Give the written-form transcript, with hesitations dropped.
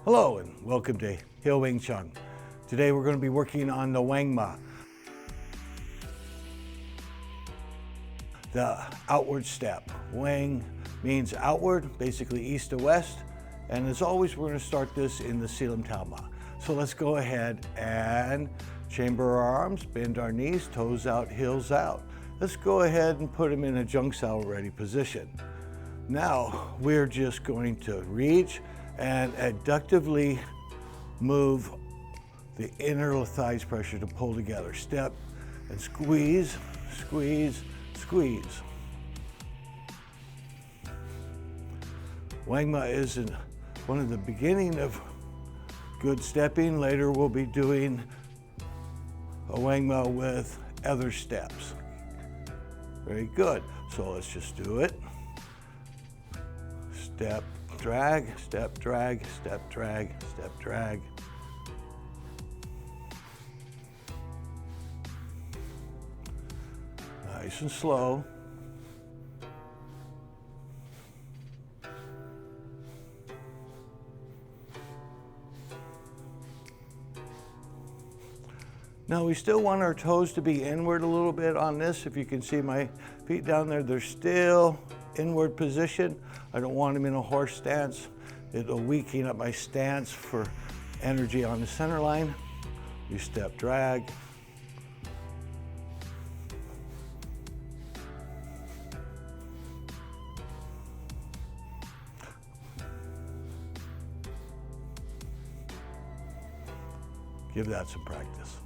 Hello and welcome to Hill Wing Chun. Today we're going to be working on the Wang, the outward step. Wang means outward, basically east to west, and as always we're going to start this in the Silam Talma. So let's go ahead and chamber our arms, bend our knees, toes out, heels out. Let's go ahead and put them in a jung sao ready position. Now we're just going to reach and adductively move the inner thighs pressure to pull together. Step and squeeze, squeeze, squeeze. Wangma is one of the beginning of good stepping. Later we'll be doing a Wangma with other steps. Very good. So let's just do it. Step, drag, step, drag, step, drag, step, drag. Nice and slow. Now we still want our toes to be inward a little bit on this. If you can see my feet down there, they're still inward position. I don't want them in a horse stance. It'll weaken up my stance for energy on the center line. You step, drag. Give that some practice.